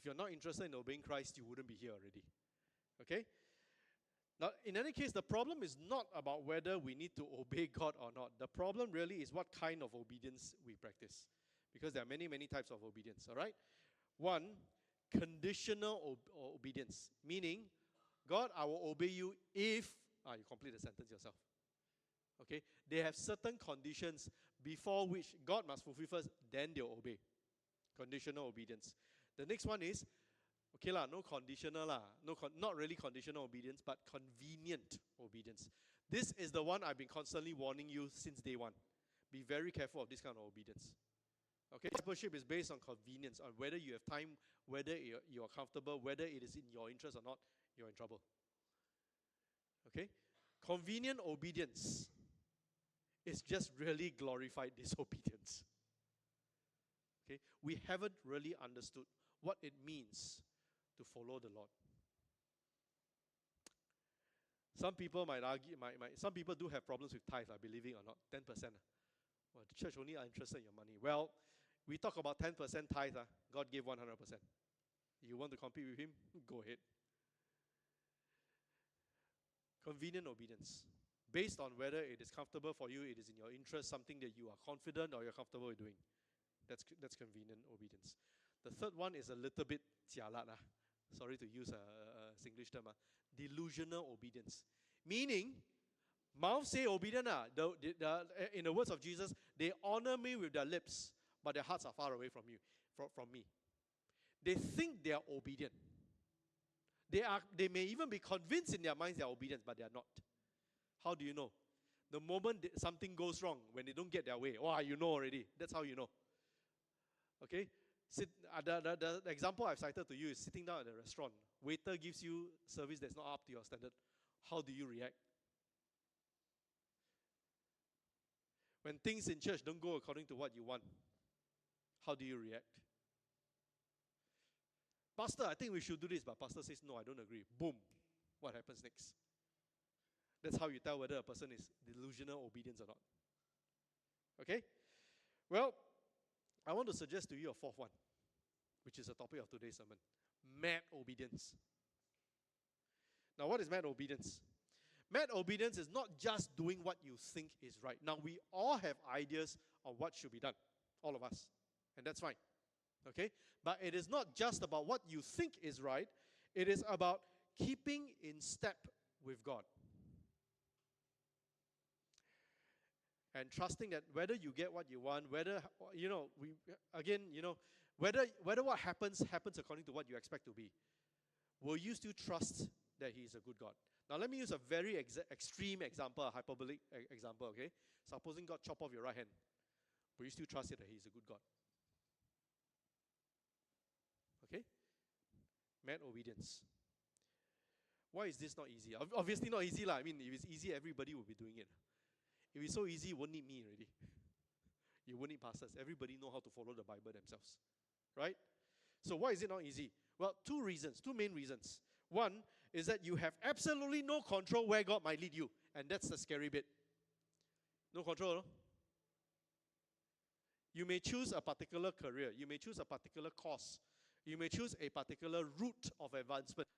you're not interested in obeying Christ, you wouldn't be here already. Okay? Now, in any case, the problem is not about whether we need to obey God or not. The problem really is what kind of obedience we practice. Because there are many, many types of obedience, all right? One, conditional obedience. Meaning, God, I will obey you if... you complete the sentence yourself. Okay? They have certain conditions before which God must fulfill first, then they'll obey. Conditional obedience. The next one is, okay lah, no conditional lah, not really conditional obedience, but convenient obedience. This is the one I've been constantly warning you since day one. Be very careful of this kind of obedience. Okay, discipleship is based on convenience, on whether you have time, whether you're comfortable, whether it is in your interest or not, you're in trouble. Okay, convenient obedience is just really glorified disobedience. Okay, we haven't really understood what it means to follow the Lord. Some people might argue, some people do have problems with tithe, believe it or not, 10%. Well, the church only are interested in your money. Well, we talk about 10% tithe, God gave 100%. You want to compete with him? Go ahead. Convenient obedience. Based on whether it is comfortable for you, it is in your interest, something that you are confident or you're comfortable with doing. That's convenient obedience. The third one is a little bit jialat. Sorry to use a Singlish term. Delusional obedience. Meaning, mouth say obedient. In the words of Jesus, they honor me with their lips, but their hearts are far away from me. They think they are obedient. They may even be convinced in their minds they are obedient, but they are not. How do you know? The moment something goes wrong, when they don't get their way, you know already. That's how you know. Okay? The example I've cited to you is sitting down at a restaurant. Waiter gives you service that's not up to your standard. How do you react? When things in church don't go according to what you want, how do you react? Pastor, I think we should do this, but pastor says, no, I don't agree. Boom. What happens next? That's how you tell whether a person is delusional obedience or not. Okay? Well, I want to suggest to you a fourth one, which is the topic of today's sermon. Mad obedience. Now, what is mad obedience? Mad obedience is not just doing what you think is right. Now, we all have ideas on what should be done. All of us. And that's fine. Okay? But it is not just about what you think is right. It is about keeping in step with God. And trusting that whether you get what you want, whether, whether what happens according to what you expect to be. Will you still trust that He is a good God? Now, let me use a very extreme example, a hyperbolic example, okay? Supposing God chop off your right hand. Will you still trust that He is a good God? Okay? Mad obedience. Why is this not easy? Obviously not easy. I mean, if it's easy, everybody will be doing it. If it's so easy, you won't need me already. You won't need pastors. Everybody know how to follow the Bible themselves. Right? So why is it not easy? Well, two main reasons. One is that you have absolutely no control where God might lead you. And that's the scary bit. No control, no? You may choose a particular career. You may choose a particular course. You may choose a particular route of advancement.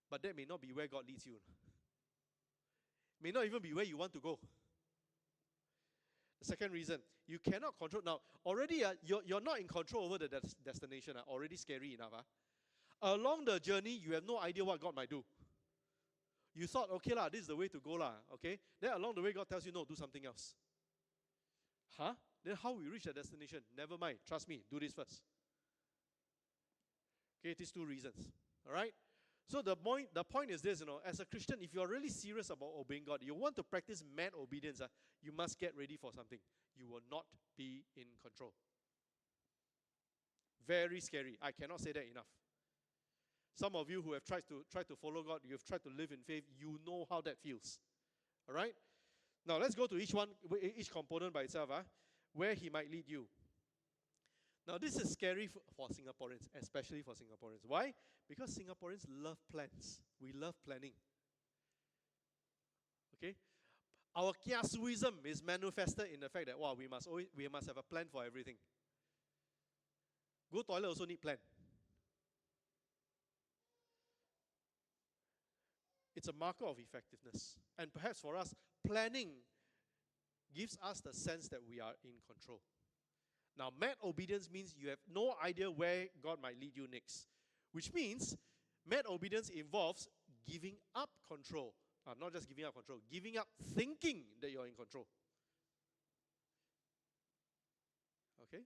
But that may not be where God leads you. May not even be where you want to go. The second reason, you cannot control. Now, already you're not in control over the destination. Already scary enough. Along the journey, you have no idea what God might do. You thought, okay lah, this is the way to go lah, okay? Then along the way, God tells you, no, do something else. Then how we reach the destination? Never mind, trust me, do this first. Okay, these two reasons, all right? So the point is this, as a Christian, if you're really serious about obeying God, you want to practice mad obedience, you must get ready for something. You will not be in control. Very scary. I cannot say that enough. Some of you who have tried to follow God, you have tried to live in faith, you know how that feels. All right? Now let's go to each component by itself, where He might lead you. Now this is scary for Singaporeans, especially for Singaporeans. Why? Because Singaporeans love plans. We love planning. Okay? Our kiasuism is manifested in the fact that we must have a plan for everything. Go toilet also need plan. It's a marker of effectiveness. And perhaps for us, planning gives us the sense that we are in control. Now, mad obedience means you have no idea where God might lead you next, which means mad obedience involves giving up control. Not just giving up control, giving up thinking that you're in control. Okay?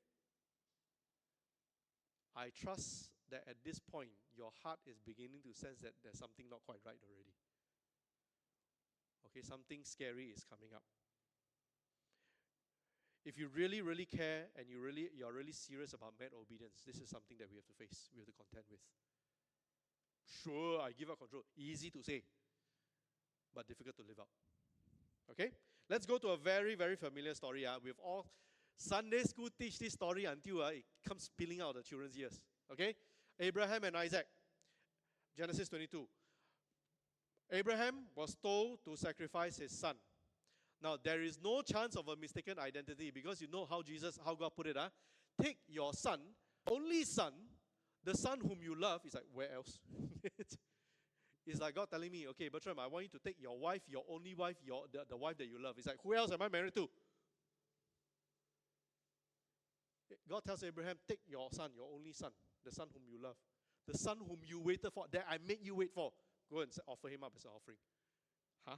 I trust that at this point, your heart is beginning to sense that there's something not quite right already. Okay, something scary is coming up. If you really, really care and you're really serious about mad obedience, this is something that we have to face, we have to contend with. Sure, I give up control. Easy to say, but difficult to live out. Okay? Let's go to a very, very familiar story. We've all, Sunday school teach this story until it comes spilling out of the children's ears. Okay? Abraham and Isaac. Genesis 22. Abraham was told to sacrifice his son. Now, there is no chance of a mistaken identity because you know how God put it. Take your son, only son, the son whom you love. It's like, where else? It's like God telling me, okay, Bertram, I want you to take your wife, your only wife, the wife that you love. It's like, who else am I married to? God tells Abraham, take your son, your only son, the son whom you love, the son whom you waited for, that I made you wait for. Go and offer him up as an offering. Huh?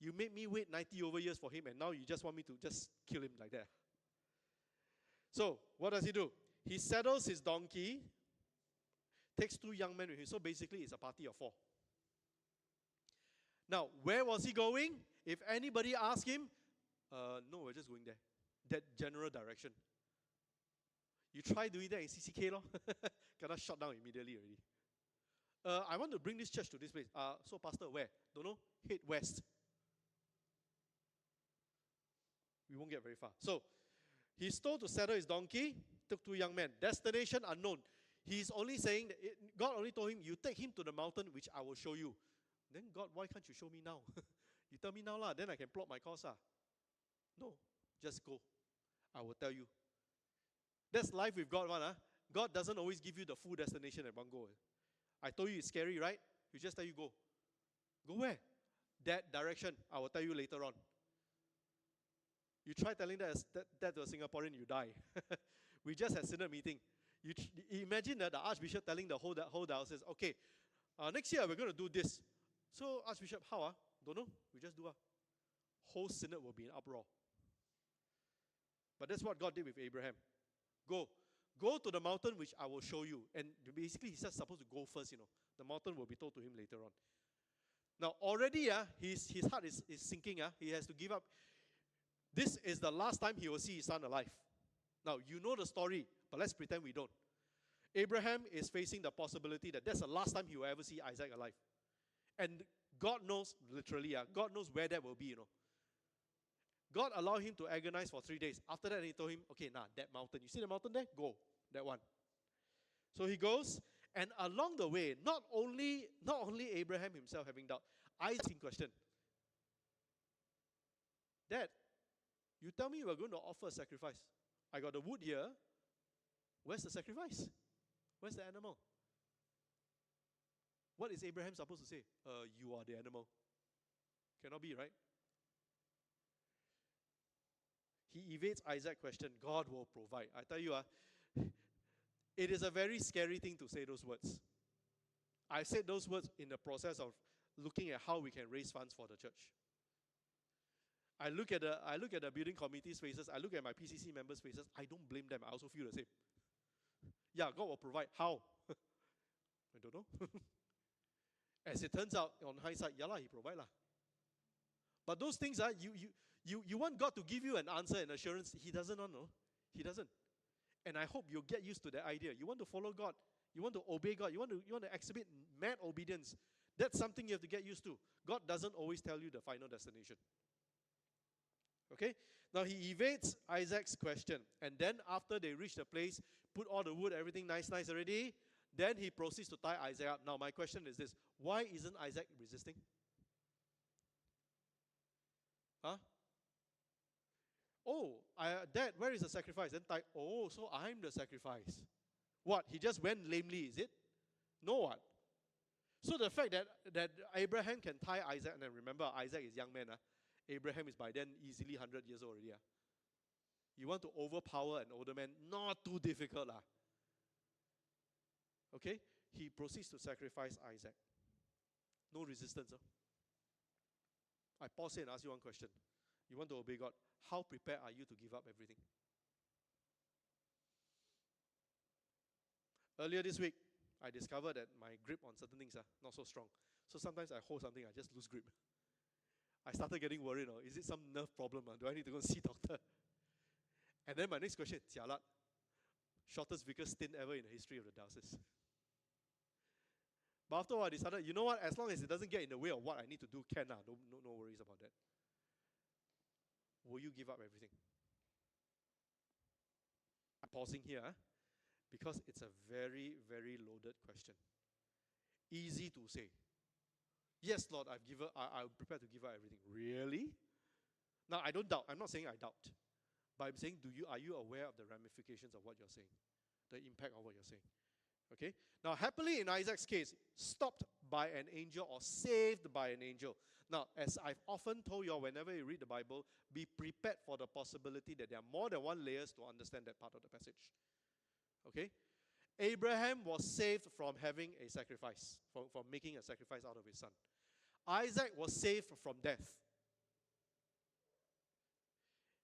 You made me wait 90 over years for him, and now you just want me to just kill him like that. So, what does he do? He saddles his donkey, takes 2 young men with him. So basically, it's a party of 4. Now, where was he going? If anybody asked him, no, we're just going there. That general direction. You try doing that in CCK, lor. Got shut down immediately already. I want to bring this church to this place. So, Pastor, where? Don't know. Head west. We won't get very far. So, he's told to saddle his donkey, took 2 young men. Destination unknown. He's only saying, that God only told him, you take him to the mountain which I will show you. Then God, why can't you show me now? You tell me now, lah, then I can plot my course. No, just go. I will tell you. That's life with God, one. God doesn't always give you the full destination at one go. I told you it's scary, right? You just tell you go. Go where? That direction. I will tell you later on. You try telling that to a Singaporean, you die. We just had synod meeting. You imagine that the Archbishop telling the whole diocese, okay, next year we're going to do this. So Archbishop, how? Don't know. We just do. Whole synod will be in uproar. But that's what God did with Abraham. Go to the mountain which I will show you. And basically he's just supposed to go first, The mountain will be told to him later on. Now already his heart is sinking. He has to give up. This is the last time he will see his son alive. Now, you know the story, but let's pretend we don't. Abraham is facing the possibility that that's the last time he will ever see Isaac alive. And God knows, literally, God knows where that will be, God allowed him to agonize for 3 days. After that, he told him, okay, that mountain. You see the mountain there? Go, that one. So he goes, and along the way, not only Abraham himself having doubt, Isaac in question. Dad, you tell me we're going to offer a sacrifice. I got the wood here. Where's the sacrifice? Where's the animal? What is Abraham supposed to say? You are the animal. Cannot be, right? He evades Isaac's question. God will provide. I tell you, it is a very scary thing to say those words. I said those words in the process of looking at how we can raise funds for the church. I look at the building committee's faces. I look at my PCC members' faces. I don't blame them. I also feel the same. Yeah, God will provide. How? I don't know. As it turns out, on hindsight, He provide lah. But those things you want God to give you an answer and assurance. He doesn't want, no. He doesn't. And I hope you'll get used to that idea. You want to follow God. You want to obey God. You want to exhibit mad obedience. That's something you have to get used to. God doesn't always tell you the final destination. Okay? Now he evades Isaac's question. And then after they reach the place, put all the wood, everything nice already, then he proceeds to tie Isaac up. Now my question is this. Why isn't Isaac resisting? Huh? Oh, Dad, where is the sacrifice? Then tie, oh, so I'm the sacrifice. What? He just went lamely, is it? No, what? So the fact that Abraham can tie Isaac, and then remember, Isaac is young man. Abraham is by then easily 100 years old already. You want to overpower an older man, not too difficult. Okay? He proceeds to sacrifice Isaac. No resistance. I pause here and ask you one question. You want to obey God. How prepared are you to give up everything? Earlier this week, I discovered that my grip on certain things are not so strong. So sometimes I hold something, I just lose grip. I started getting worried. Is it some nerve problem? Do I need to go and see doctor? And then my next question, jialat. Shortest vicar stint ever in the history of the diocese. But after a while, I decided, you know what? As long as it doesn't get in the way of what I need to do, no worries about that. Will you give up everything? I'm pausing here because it's a very, very loaded question. Easy to say. Yes, Lord, I'm prepared to give up everything. Really? Now, I don't doubt. I'm not saying I doubt. But I'm saying, are you aware of the ramifications of what you're saying? The impact of what you're saying? Okay? Now, happily in Isaac's case, stopped by an angel or saved by an angel. Now, as I've often told you all, whenever you read the Bible, be prepared for the possibility that there are more than one layers to understand that part of the passage. Okay? Abraham was saved from having a sacrifice, from making a sacrifice out of his son. Isaac was saved from death.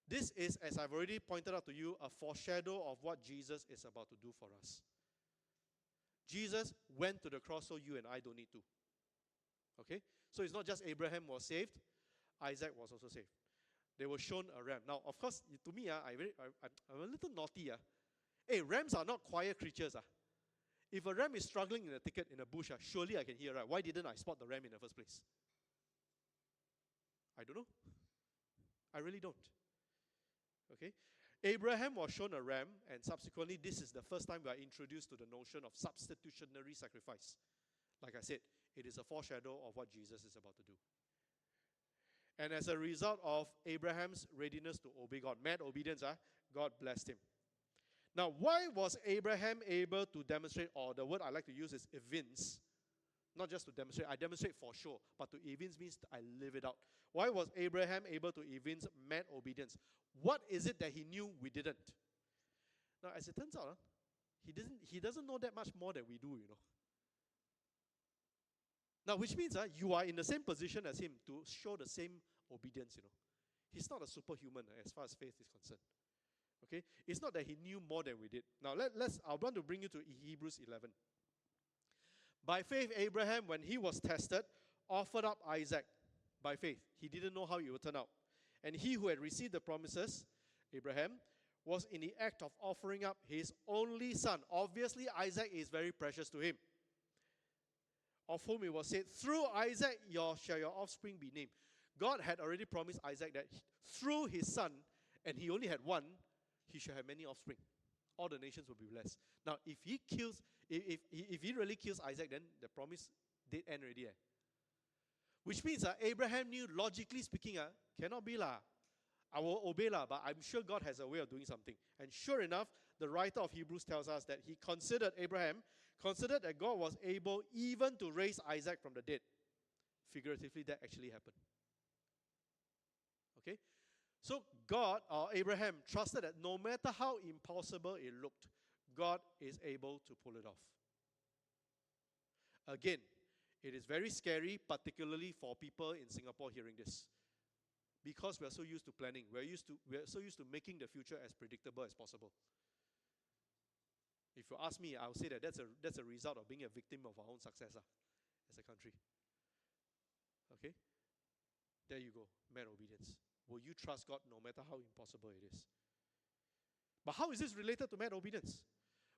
This is, as I've already pointed out to you, a foreshadow of what Jesus is about to do for us. Jesus went to the cross so you and I don't need to. Okay? So it's not just Abraham was saved, Isaac was also saved. They were shown a ram. Now, of course, to me, I'm a little naughty. Hey, rams are not quiet creatures. If a ram is struggling in a thicket in a bush, surely I can hear, right? Why didn't I spot the ram in the first place? I don't know. I really don't. Okay? Abraham was shown a ram, and subsequently, this is the first time we are introduced to the notion of substitutionary sacrifice. Like I said, it is a foreshadow of what Jesus is about to do. And as a result of Abraham's readiness to obey God, mad obedience, God blessed him. Now, why was Abraham able to demonstrate, or the word I like to use is evince, not just to demonstrate, I demonstrate for sure, but to evince means I live it out. Why was Abraham able to evince mad obedience? What is it that he knew we didn't? Now, as it turns out, he doesn't know that much more than we do, Now, which means you are in the same position as him to show the same obedience, He's not a superhuman as far as faith is concerned. Okay? It's not that he knew more than we did. Now, I want to bring you to Hebrews 11. By faith, Abraham, when he was tested, offered up Isaac by faith. He didn't know how it would turn out. And he who had received the promises, Abraham, was in the act of offering up his only son. Obviously, Isaac is very precious to him. Of whom it was said, through Isaac shall your offspring be named. God had already promised Isaac that through his son, and he only had one, he shall have many offspring. All the nations will be blessed. Now, if he really kills Isaac, then the promise did end already. Which means Abraham knew, logically speaking, cannot be lah. I will obey lah, but I'm sure God has a way of doing something. And sure enough, the writer of Hebrews tells us that Abraham considered that God was able even to raise Isaac from the dead. Figuratively, that actually happened. Okay? So God, or Abraham, trusted that no matter how impossible it looked, God is able to pull it off. Again, it is very scary, particularly for people in Singapore hearing this. Because we are so used to planning. We are so used to making the future as predictable as possible. If you ask me, I'll say that that's a result of being a victim of our own success as a country. Okay? There you go, mad obedience. Will you trust God no matter how impossible it is? But how is this related to mad obedience?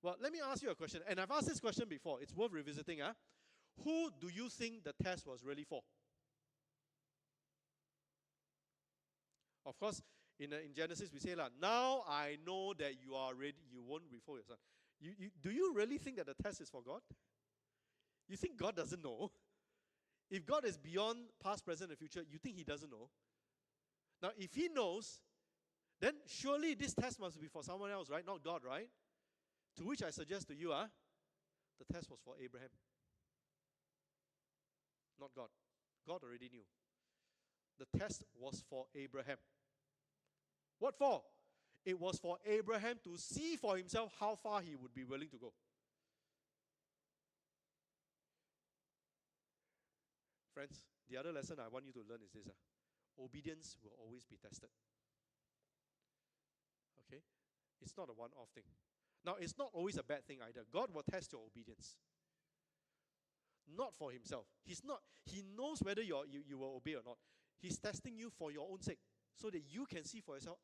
Well, let me ask you a question. And I've asked this question before. It's worth revisiting. Who do you think the test was really for? Of course, in Genesis we say, now I know that you are ready, you won't withhold your son. Do you really think that the test is for God? You think God doesn't know? If God is beyond past, present, and future, you think he doesn't know? Now, if he knows, then surely this test must be for someone else, right? Not God, right? To which I suggest to you, the test was for Abraham. not God. God already knew. The test was for Abraham. What for? It was for Abraham to see for himself how far he would be willing to go. Friends, the other lesson I want you to learn is this. Obedience will always be tested. Okay? It's not a one-off thing. Now, it's not always a bad thing either. God will test your obedience. Not for himself. He knows whether you will obey or not. He's testing you for your own sake, so that you can see for yourself,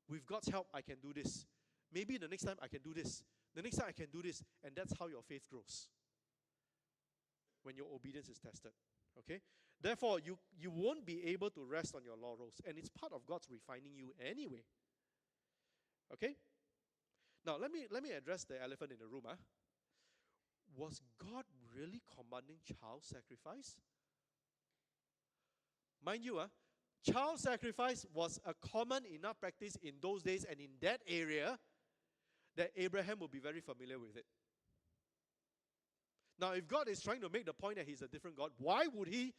with God's help, I can do this. Maybe the next time I can do this. The next time I can do this. And that's how your faith grows. When your obedience is tested. Okay? Therefore, you won't be able to rest on your laurels. And it's part of God's refining you anyway. Okay? Now, let me address the elephant in the room. Was God really commanding child sacrifice? Mind you, child sacrifice was a common enough practice in those days and in that area that Abraham would be very familiar with it. Now, if God is trying to make the point that he's a different God, why would he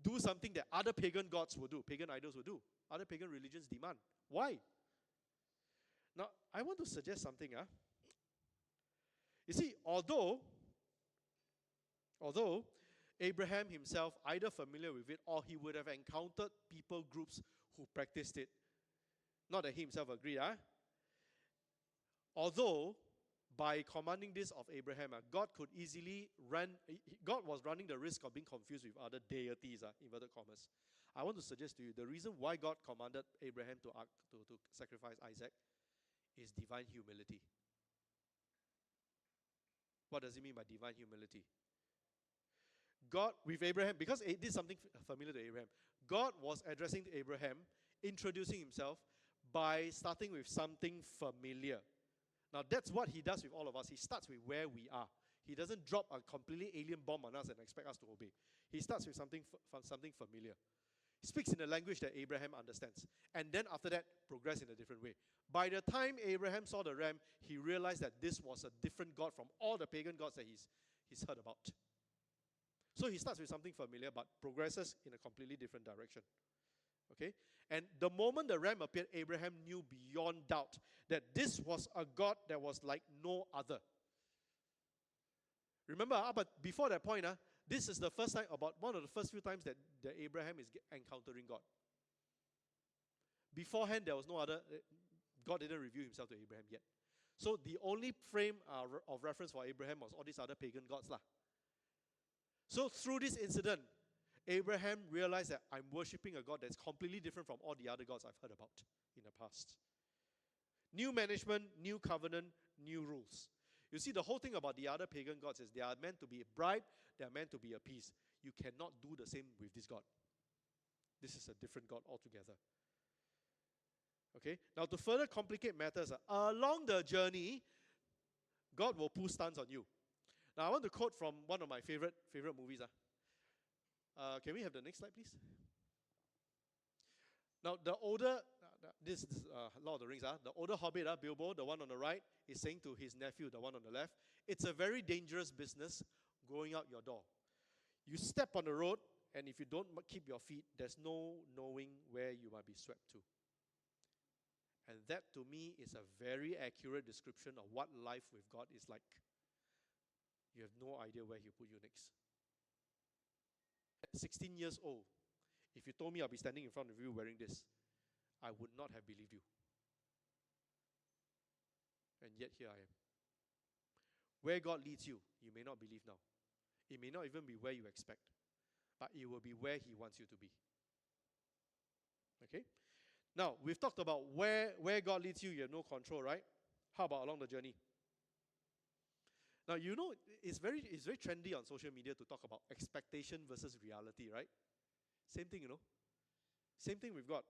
do something that other pagan gods would do, pagan idols would do, other pagan religions demand? Why? Now, I want to suggest something. You see, although Abraham himself either familiar with it or he would have encountered people groups who practiced it, not that he himself agreed. Although, by commanding this of Abraham, God was running the risk of being confused with other deities, inverted commas. I want to suggest to you, the reason why God commanded Abraham to sacrifice Isaac is divine humility. What does it mean by divine humility? God, with Abraham, because it did something familiar to Abraham, God was addressing Abraham, introducing himself by starting with something familiar. Now, that's what he does with all of us. He starts with where we are. He doesn't drop a completely alien bomb on us and expect us to obey. He starts with something familiar. He speaks in a language that Abraham understands. And then after that, progress in a different way. By the time Abraham saw the ram, he realized that this was a different God from all the pagan gods that he's heard about. So he starts with something familiar but progresses in a completely different direction. Okay? And the moment the ram appeared, Abraham knew beyond doubt that this was a God that was like no other. Remember, but before that point, this is the first time, about one of the first few times that Abraham is encountering God. Beforehand, there was no other, God didn't reveal himself to Abraham yet. So the only frame of reference for Abraham was all these other pagan gods. So through this incident, Abraham realized that I'm worshipping a God that's completely different from all the other gods I've heard about in the past. New management, new covenant, new rules. You see, the whole thing about the other pagan gods is they are meant to be bribed, they are meant to be appeased. You cannot do the same with this God. This is a different God altogether. Okay? Now, to further complicate matters, along the journey, God will pull stunts on you. Now, I want to quote from one of my favorite movies. Can we have the next slide, please? Now, the older, this is Lord of the Rings, the older hobbit, Bilbo, the one on the right, is saying to his nephew, the one on the left, it's a very dangerous business going out your door. You step on the road, and if you don't keep your feet, there's no knowing where you might be swept to. And that, to me, is a very accurate description of what life with God is like. You have no idea where He'll put you next. At 16 years old, if you told me I'll be standing in front of you wearing this, I would not have believed you. And yet here I am. Where God leads you, you may not believe now. It may not even be where you expect, but it will be where He wants you to be. Okay? Now, we've talked about where God leads you, you have no control, right? How about along the journey? Now, you know, it's very trendy on social media to talk about expectation versus reality, right? Same thing, you know. Same thing with God.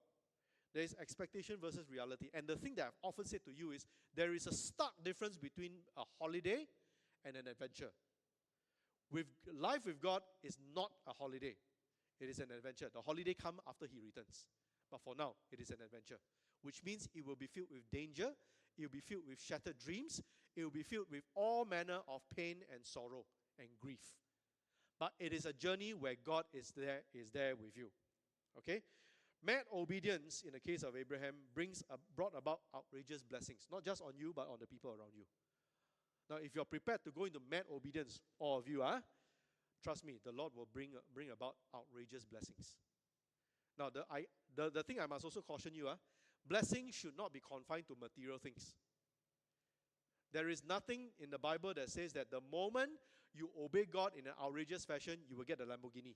There is expectation versus reality. And the thing that I've often said to you is there is a stark difference between a holiday and an adventure. Life with God is not a holiday. It is an adventure. The holiday comes after He returns. But for now, it is an adventure. Which means it will be filled with danger. It will be filled with shattered dreams. It will be filled with all manner of pain and sorrow and grief. But it is a journey where God is there with you. Okay? Mad obedience, in the case of Abraham, brought about outrageous blessings, not just on you, but on the people around you. Now, if you're prepared to go into mad obedience, all of you, trust me, the Lord will bring about outrageous blessings. Now, the thing I must also caution you, blessing should not be confined to material things. There is nothing in the Bible that says that the moment you obey God in an outrageous fashion, you will get a Lamborghini.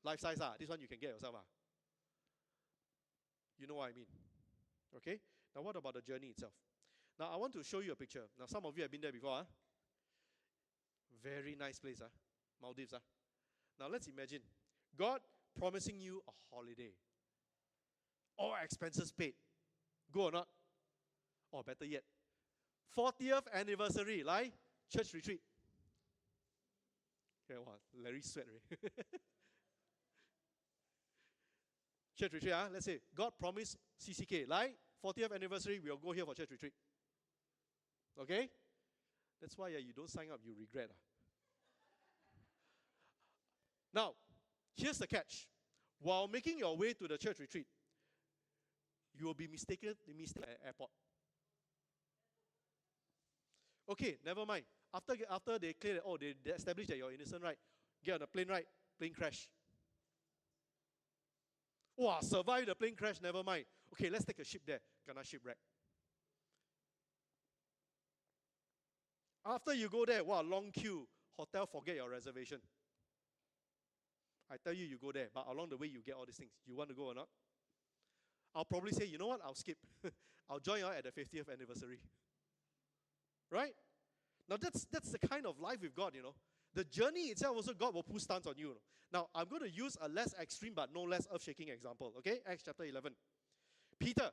Life size, this one you can get yourself. You know what I mean. Okay? Now, what about the journey itself? Now, I want to show you a picture. Now, some of you have been there before. Very nice place. Maldives. Now, let's imagine God promising you a holiday. All expenses paid. Go or not? Or better yet, 40th anniversary, like church retreat. Okay, wow, Larry sweat. Right? Church retreat, let's say, God promised CCK, like 40th anniversary, we'll go here for church retreat. Okay? That's why you don't sign up, you regret. Now, here's the catch. While making your way to the church retreat, you will be mistaken at the airport. Okay, never mind. After they clear that, they established that you're innocent, right? Get on the plane, right? Plane crash. Wow, survive the plane crash, never mind. Okay, let's take a ship there. Kena shipwreck. After you go there, wow, long queue. Hotel, forget your reservation. I tell you, you go there, but along the way, you get all these things. You want to go or not? I'll probably say, you know what, I'll skip. I'll join you at the 50th anniversary. Right? Now, that's the kind of life we've got, The journey itself also, God will put stunts on you. Now, I'm going to use a less extreme but no less earth-shaking example. Okay? Acts chapter 11. Peter,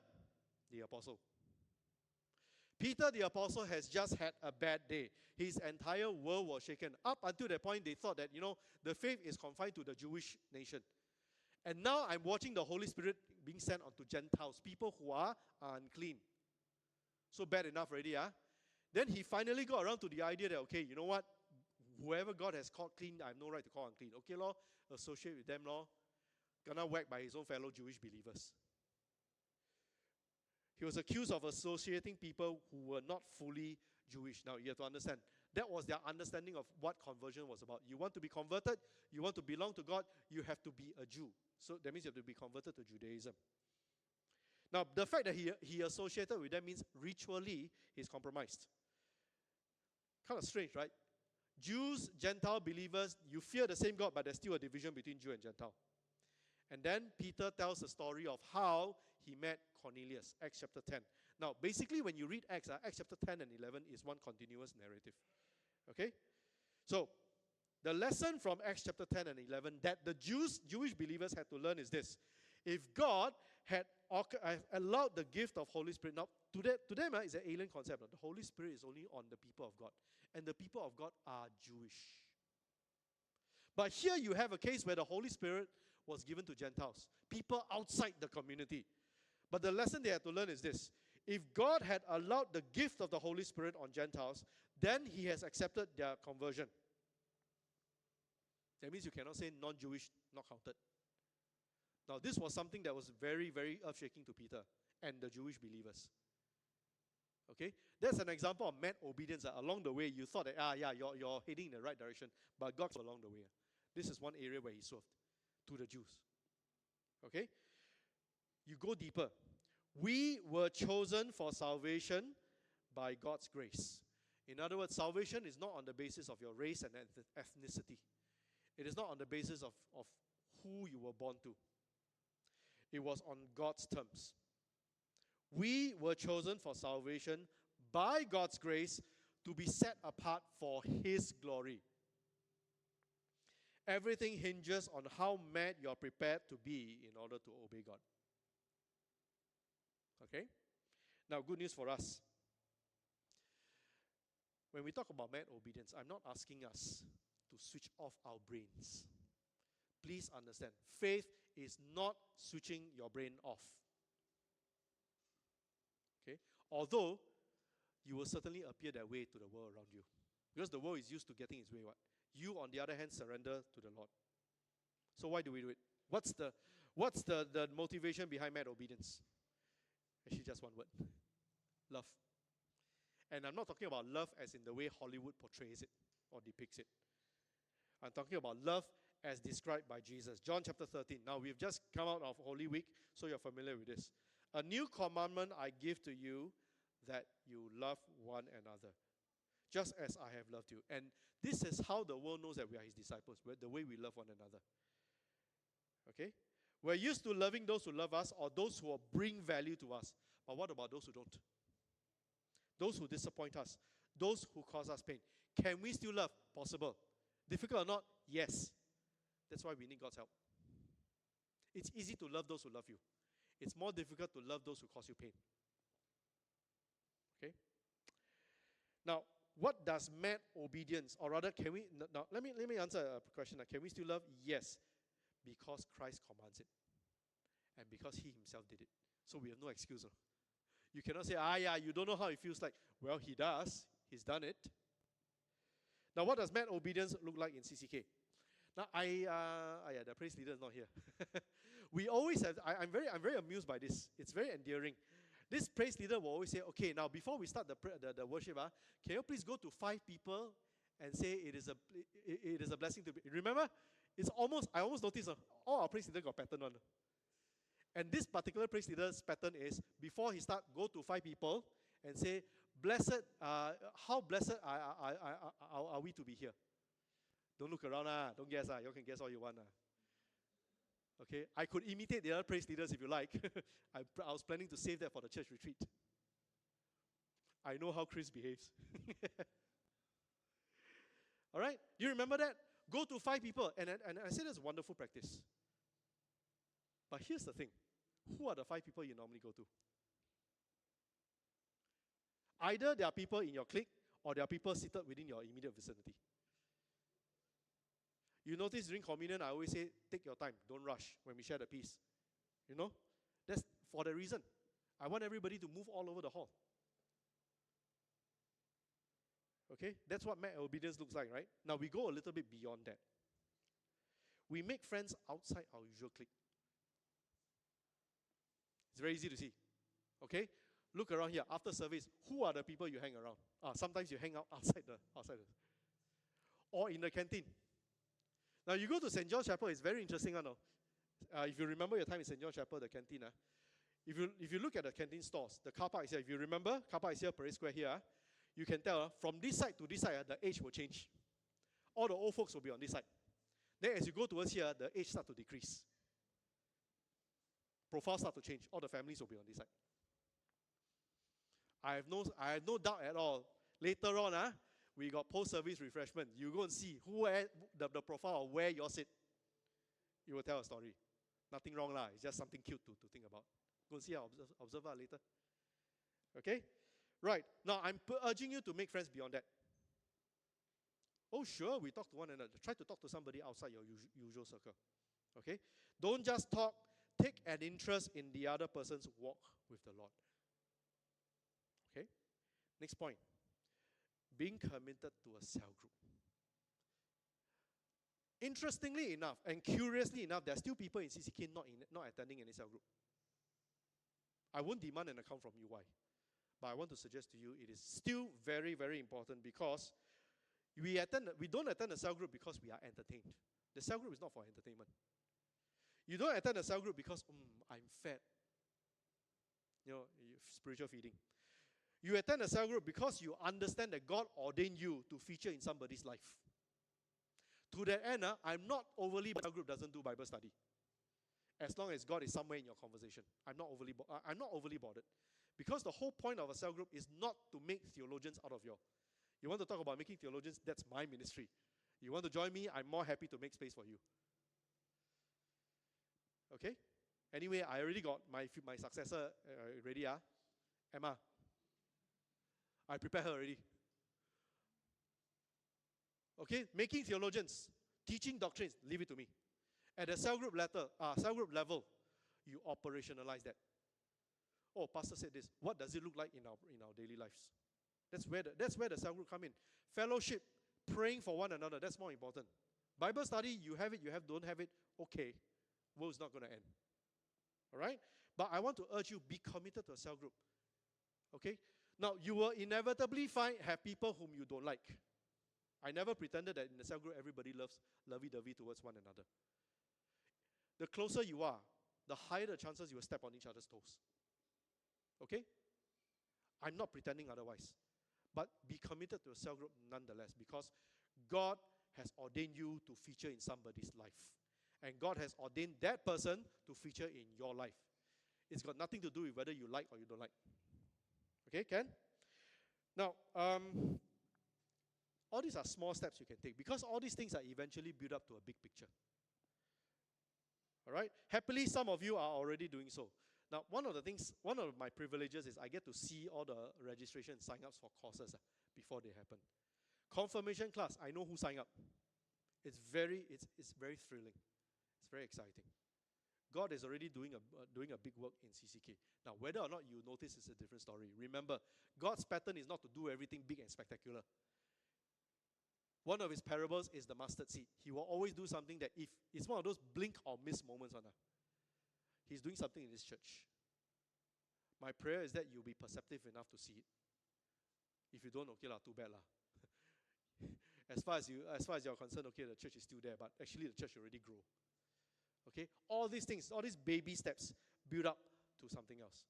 the apostle. Peter, the apostle, has just had a bad day. His entire world was shaken. Up until that point, they thought that, the faith is confined to the Jewish nation. And now I'm watching the Holy Spirit being sent onto Gentiles, people who are unclean. So bad enough already, Then he finally got around to the idea that, okay, you know what? Whoever God has called clean, I have no right to call unclean. Okay, Lord, associate with them, Lord. Gonna whacked by his own fellow Jewish believers. He was accused of associating people who were not fully Jewish. Now, you have to understand, that was their understanding of what conversion was about. You want to be converted, you want to belong to God, you have to be a Jew. So that means you have to be converted to Judaism. Now, the fact that he associated with them means ritually he's compromised. Kind of strange, right? Jews, Gentile believers, you fear the same God, but there's still a division between Jew and Gentile. And then Peter tells the story of how he met Cornelius, Acts chapter 10. Now, basically, when you read Acts, Acts chapter 10 and 11 is one continuous narrative. Okay? So, the lesson from Acts chapter 10 and 11 that the Jewish believers had to learn is this. If God had allowed the gift of Holy Spirit, now to them it's an alien concept. The Holy Spirit is only on the people of God. And the people of God are Jewish. But here you have a case where the Holy Spirit was given to Gentiles, people outside the community. But the lesson they had to learn is this. If God had allowed the gift of the Holy Spirit on Gentiles, then he has accepted their conversion. That means you cannot say non-Jewish, not counted. Now, this was something that was very, very earth-shaking to Peter and the Jewish believers. Okay? That's an example of mad obedience. Along the way, you thought that, you're heading in the right direction, but God's along the way. This is one area where he swerved to the Jews. Okay? You go deeper. We were chosen for salvation by God's grace. In other words, salvation is not on the basis of your race and ethnicity. It is not on the basis of who you were born to. It was on God's terms. We were chosen for salvation by God's grace to be set apart for His glory. Everything hinges on how mad you are prepared to be in order to obey God. Okay? Now, good news for us. When we talk about mad obedience, I'm not asking us to switch off our brains. Please understand, faith is not switching your brain off. Okay? Although, you will certainly appear that way to the world around you. Because the world is used to getting its way what? You, on the other hand, surrender to the Lord. So why do we do it? What's the motivation behind mad obedience? Actually, just one word. Love. And I'm not talking about love as in the way Hollywood portrays it or depicts it. I'm talking about love as described by Jesus. John chapter 13. Now, we've just come out of Holy Week, so you're familiar with this. A new commandment I give to you, that you love one another, just as I have loved you. And this is how the world knows that we are his disciples, the way we love one another. Okay? We're used to loving those who love us or those who bring value to us. But what about those who don't? Those who disappoint us, those who cause us pain. Can we still love? Possible. Difficult or not? Yes. That's why we need God's help. It's easy to love those who love you. It's more difficult to love those who cause you pain. Okay? Now, what does mad obedience, or rather, can we, now let me answer a question. Can we still love? Yes, because Christ commands it. And because he himself did it. So we have no excuse. You cannot say, yeah, you don't know how it feels like. Well, he does. He's done it. Now, what does mad obedience look like in CCK? Now, the praise leader is not here. We always have, I'm very amused by this. It's very endearing. This praise leader will always say, okay, now before we start the worship, can you please go to 5 people and say it is a blessing to be. Remember, I almost noticed all our praise leaders got pattern on. And this particular praise leader's pattern is, before he starts, go to 5 people and say, blessed, how blessed are we to be here? Don't look around, don't guess, you can guess all you want. Okay, I could imitate the other praise leaders if you like. I was planning to save that for the church retreat. I know how Chris behaves. All right, you remember that? Go to 5 people, and I say that's a wonderful practice. But here's the thing. Who are the 5 people you normally go to? Either there are people in your clique, or there are people seated within your immediate vicinity. You notice during communion, I always say, take your time, don't rush when we share the peace. You know? That's for the reason. I want everybody to move all over the hall. Okay? That's what mad obedience looks like, right? Now we go a little bit beyond that. We make friends outside our usual clique. It's very easy to see. Okay? Look around here. After service, who are the people you hang around? Sometimes you hang out outside the or in the canteen. Now you go to St. John's Chapel, it's very interesting. If you remember your time in St. John's Chapel, the canteen. If you look at the canteen stores, the car park is here. If you remember, car park is here, Parade Square here. You can tell from this side to this side, the age will change. All the old folks will be on this side. Then as you go towards here, the age starts to decrease. Profiles start to change. All the families will be on this side. I have no doubt at all. Later on, we got post-service refreshment. You go and see the profile of where you sit. You will tell a story. Nothing wrong lah. It's just something cute to think about. Go and see. Observe later. Okay? Right. Now, I'm urging you to make friends beyond that. Oh, sure, we talk to one another. Try to talk to somebody outside your usual circle. Okay? Don't just talk. Take an interest in the other person's walk with the Lord. Okay? Next point. Being committed to a cell group. Interestingly enough, and curiously enough, there are still people in CCK not attending any cell group. I won't demand an account from you why. But I want to suggest to you it is still very, very important, because we don't attend a cell group because we are entertained. The cell group is not for entertainment. You don't attend a cell group because, I'm fed. Spiritual feeding. You attend a cell group because you understand that God ordained you to feature in somebody's life. To that end, I'm not overly, cell group doesn't do Bible study. As long as God is somewhere in your conversation. I'm not overly bothered. Because the whole point of a cell group is not to make theologians out of you. You want to talk about making theologians? That's my ministry. You want to join me? I'm more happy to make space for you. Okay? Anyway, I already got my successor ready. Emma. I prepared her already. Okay? Making theologians, teaching doctrines, leave it to me. At the cell group level, you operationalize that. Oh, pastor said this. What does it look like in our daily lives? That's where the cell group come in. Fellowship, praying for one another. That's more important. Bible study, you have it, don't have it, okay. World's not going to end. All right? But I want to urge you, be committed to a cell group. Okay? Now, you will inevitably have people whom you don't like. I never pretended that in the cell group everybody loves lovey-dovey towards one another. The closer you are, the higher the chances you will step on each other's toes. Okay? I'm not pretending otherwise. But be committed to a cell group nonetheless, because God has ordained you to feature in somebody's life. And God has ordained that person to feature in your life. It's got nothing to do with whether you like or you don't like. Okay, Ken? Now, all these are small steps you can take, because all these things are eventually built up to a big picture. All right? Happily, some of you are already doing so. Now, one of my privileges is I get to see all the registration and sign-ups for courses before they happen. Confirmation class, I know who signed up. It's very thrilling. It's very exciting. God is already doing a big work in CCK. Now, whether or not you notice is a different story. Remember, God's pattern is not to do everything big and spectacular. One of his parables is the mustard seed. He will always do something that if it's one of those blink or miss moments. He's doing something in this church. My prayer is that you'll be perceptive enough to see it. If you don't, okay, too bad. As far as you're concerned, okay, the church is still there, but actually the church already grew. Okay? All these things, all these baby steps build up to something else.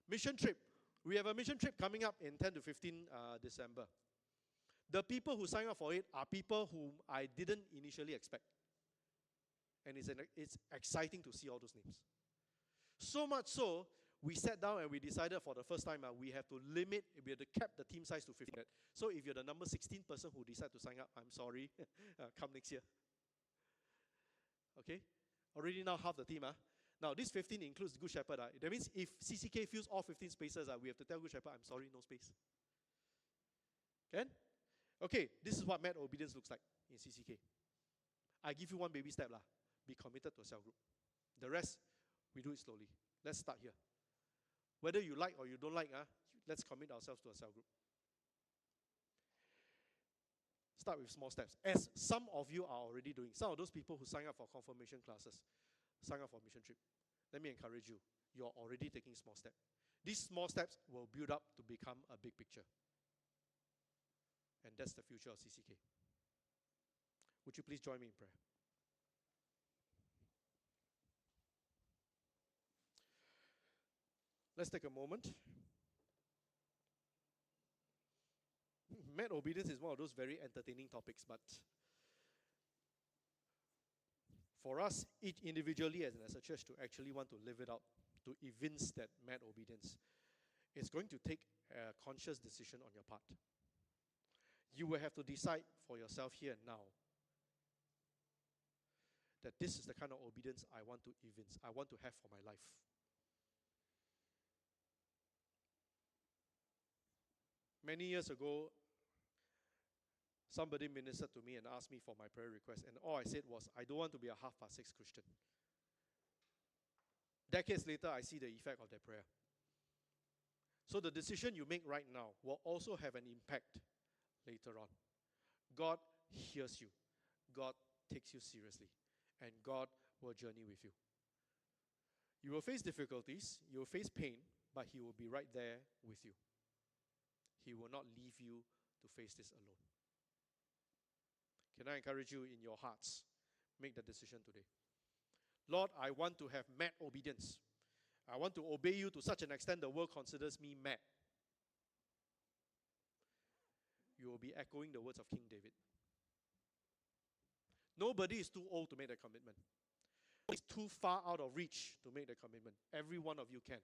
Mission trip. We have a mission trip coming up in 10 to 15 December. The people who sign up for it are people whom I didn't initially expect. And it's exciting to see all those names. So much so, we sat down and we decided for the first time we have to cap the team size to 15. So if you're the number 16 person who decide to sign up, I'm sorry, come next year. Okay? Already now half the team. Now this 15 includes Good Shepherd. That means if CCK fills all 15 spaces, we have to tell Good Shepherd, I'm sorry, no space. Can? Okay, this is what mad obedience looks like in CCK. I give you one baby step. Be committed to a cell group. The rest, we do it slowly. Let's start here. Whether you like or you don't like, let's commit ourselves to a cell group. Start with small steps. As some of you are already doing. Some of those people who sign up for confirmation classes, sign up for mission trip. Let me encourage you. You're already taking small steps. These small steps will build up to become a big picture. And that's the future of CCK. Would you please join me in prayer? Let's take a moment. Mad obedience is one of those very entertaining topics, but for us, each individually and as a church, to actually want to live it out, to evince that mad obedience, it's going to take a conscious decision on your part. You will have to decide for yourself here and now that this is the kind of obedience I want to evince, I want to have for my life. Many years ago, somebody ministered to me and asked me for my prayer request, and all I said was, I don't want to be a half-past-six Christian. Decades later, I see the effect of that prayer. So the decision you make right now will also have an impact later on. God hears you. God takes you seriously. And God will journey with you. You will face difficulties, you will face pain, but He will be right there with you. He will not leave you to face this alone. Can I encourage you in your hearts? Make the decision today. Lord, I want to have mad obedience. I want to obey you to such an extent the world considers me mad. You will be echoing the words of King David. Nobody is too old to make that commitment. It's too far out of reach to make the commitment. Every one of you can.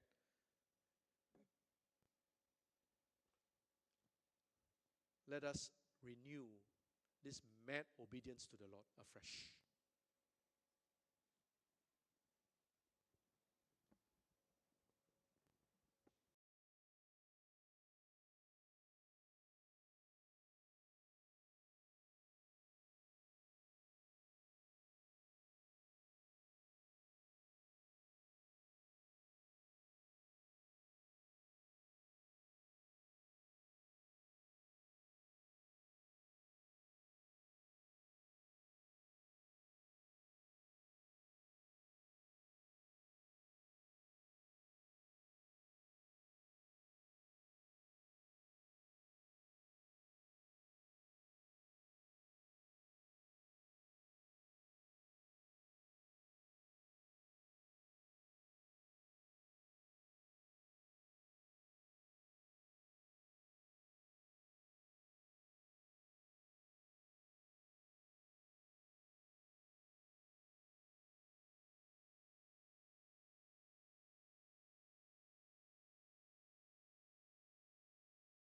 Let us renew this mad obedience to the Lord afresh.